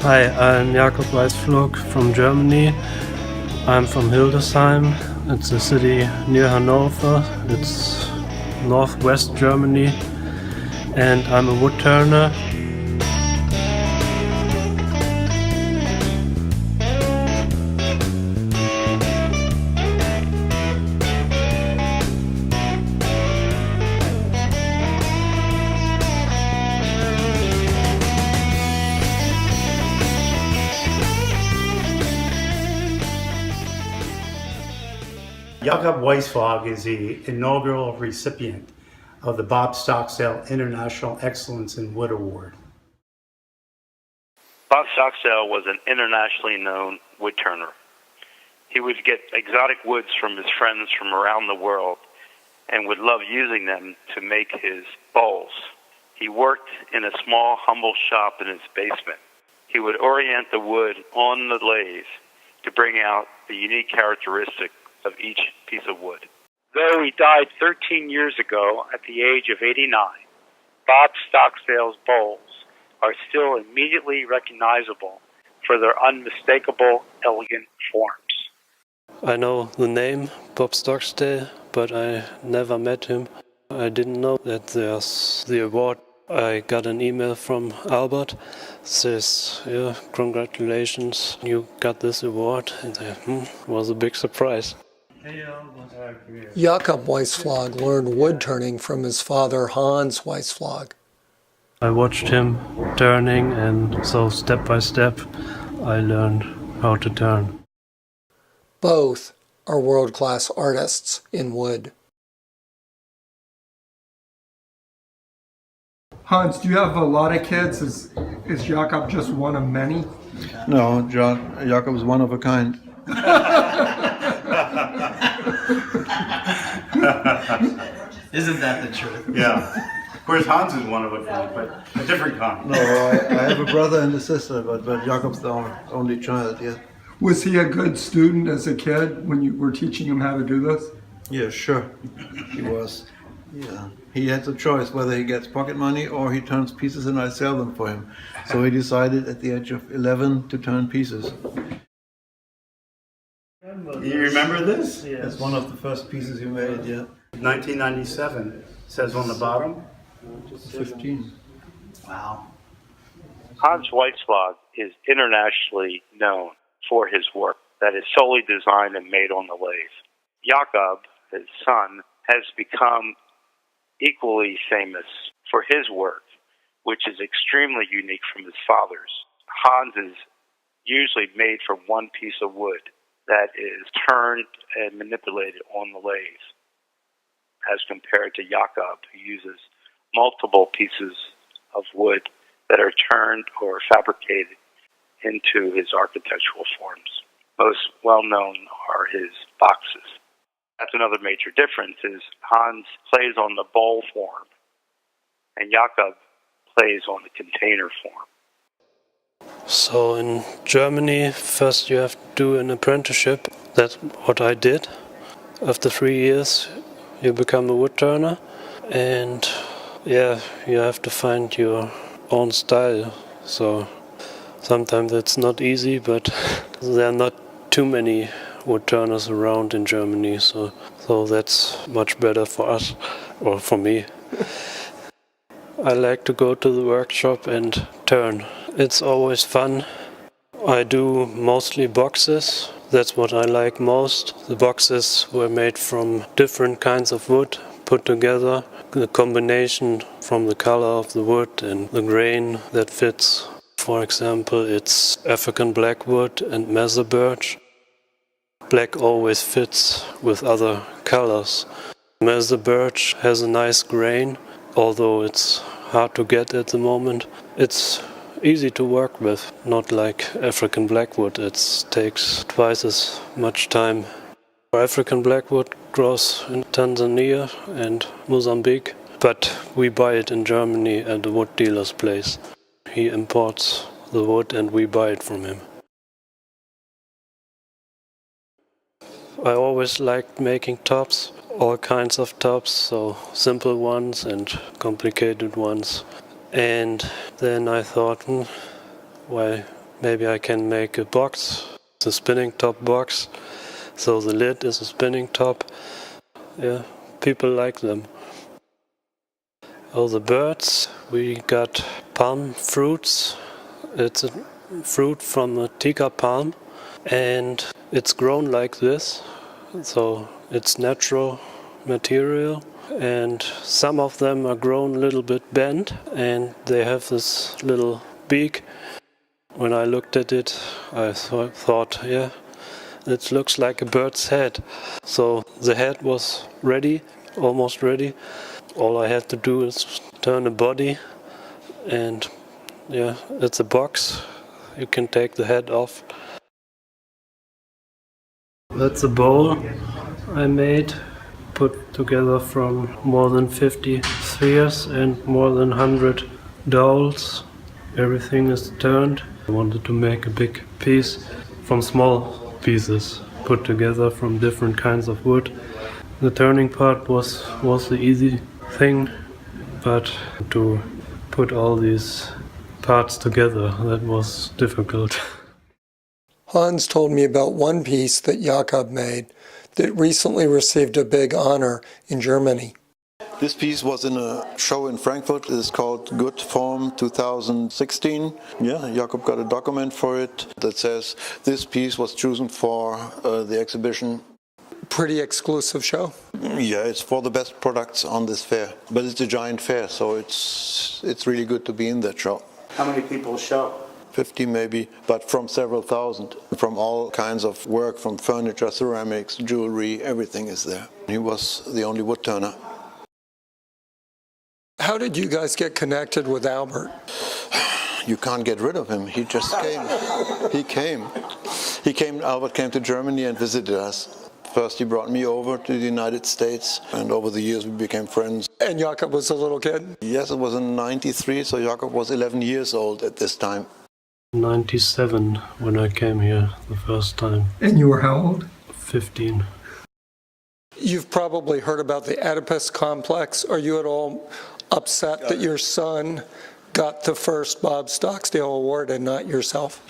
Hi, I'm Jakob Weissflog from Germany. I'm from Hildesheim. It's a city near Hanover. It's northwest Germany. And I'm a wood turner. Jakob Weissflog is the inaugural recipient of the Bob Stocksdale International Excellence in Wood Award. Bob Stocksdale was an internationally known wood turner. He would get exotic woods from his friends from around the world and would love using them to make his bowls. He worked in a small, humble shop in his basement. He would orient the wood on the lathe to bring out the unique characteristic of each piece of wood. Though he died 13 years ago at the age of 89, Bob Stocksdale's bowls are still immediately recognizable for their unmistakable, elegant forms. I know the name Bob Stocksdale, but I never met him. I didn't know that there's the award. I got an email from Albert, says, yeah, congratulations, you got this award. And it was a big surprise. Jakob Weissflog learned wood turning from his father Hans Weissflog. I watched him turning, and so step by step I learned how to turn. Both are world-class artists in wood. Hans, do you have a lot of kids? Is Jakob just one of many? No, Jakob is one of a kind. Isn't that the truth? Yeah. Of course, Hans is one of a kind, but a different kind. No, I have a brother and a sister, but Jakob's the only child, yeah. Was he a good student as a kid when you were teaching him how to do this? Yeah, sure. He was. Yeah. He had the choice whether he gets pocket money or he turns pieces and I sell them for him. So he decided at the age of 11 to turn pieces. You remember this? Yes. It's one of the first pieces you made, yeah. 1997, says on the bottom. 15. Wow. Hans Weissflog is internationally known for his work that is solely designed and made on the lathe. Jakob, his son, has become equally famous for his work, which is extremely unique from his father's. Hans is usually made from one piece of wood that is turned and manipulated on the lathe, as compared to Jakob, who uses multiple pieces of wood that are turned or fabricated into his architectural forms. Most well-known are his boxes. That's another major difference, is Hans plays on the bowl form, and Jakob plays on the container form. So in Germany, first you have to do an apprenticeship. That's what I did. After 3 years, you become a wood turner, and yeah, you have to find your own style. So sometimes it's not easy, but there are not too many wood turners around in Germany, so that's much better for us, or for me. I like to go to the workshop and turn. It's always fun. I do mostly boxes. That's what I like most. The boxes were made from different kinds of wood put together. The combination from the color of the wood and the grain that fits. For example, it's African blackwood and mesa birch. Black always fits with other colors. Mesa birch has a nice grain, although it's hard to get at the moment. It's easy to work with, not like African blackwood. It takes twice as much time. African blackwood grows in Tanzania and Mozambique, but we buy it in Germany at the wood dealer's place. He imports the wood and we buy it from him. I always liked making tops, all kinds of tops, so simple ones and complicated ones. And then I thought, why maybe I can make a box, a spinning top box, so the lid is a spinning top. Yeah, people like them. Oh, the birds, we got palm fruits. It's a fruit from a tika palm, and it's grown like this, so it's natural material, and some of them are grown a little bit bent, and they have this little beak. When I looked at it, I thought, yeah, it looks like a bird's head. So the head was ready, almost ready. All I had to do is turn the body, and yeah, it's a box. You can take the head off. That's a bowl I made, put together from more than 50 spheres and more than 100 dowels. Everything is turned. I wanted to make a big piece from small pieces put together from different kinds of wood. The turning part was the easy thing, but to put all these parts together, that was difficult. Hans told me about one piece that Jakob made that recently received a big honor in Germany. This piece was in a show in Frankfurt. It's called Good Form 2016. Yeah, Jakob got a document for it that says this piece was chosen for the exhibition. Pretty exclusive show. Yeah, it's for the best products on this fair. But it's a giant fair, so it's really good to be in that show. How many people show? 50 maybe, but from several thousand. From all kinds of work, from furniture, ceramics, jewelry, everything is there. He was the only wood turner. How did you guys get connected with Albert? You can't get rid of him. He just came. He came. Albert came to Germany and visited us. First he brought me over to the United States, and over the years we became friends. And Jakob was a little kid? Yes, it was in '93, so Jakob was 11 years old at this time. 97 when I came here the first time. And you were how old? 15. You've probably heard about the Oedipus complex. Are you at all upset that your son got the first Bob Stocksdale Award and not yourself?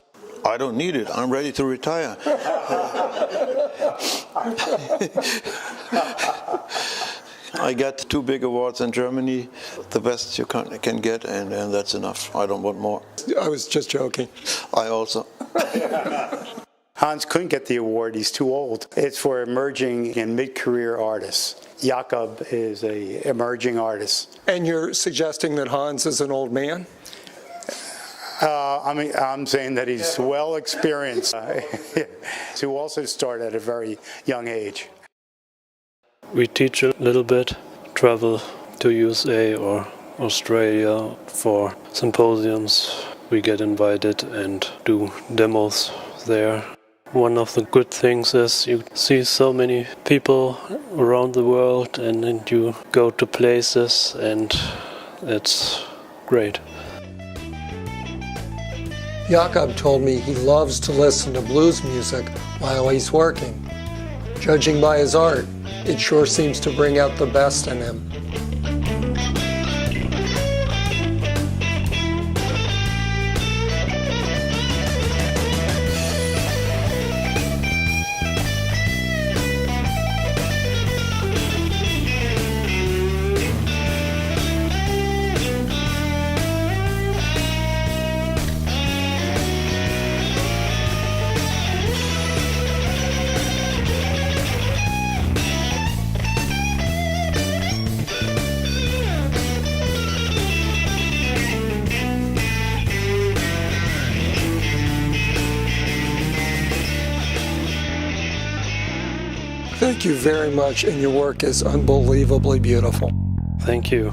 I don't need it. I'm ready to retire. I got 2 big awards in Germany, the best you can get, and that's enough. I don't want more. I was just joking. I also. Hans couldn't get the award. He's too old. It's for emerging and mid-career artists. Jakob is an emerging artist. And you're suggesting that Hans is an old man? I'm saying that he's well experienced. Who also started at a very young age. We teach a little bit, travel to USA or Australia for symposiums. We get invited and do demos there. One of the good things is you see so many people around the world, and then you go to places, and it's great. Jakob told me he loves to listen to blues music while he's working. Judging by his art, it sure seems to bring out the best in him. Thank you very much, and your work is unbelievably beautiful. Thank you.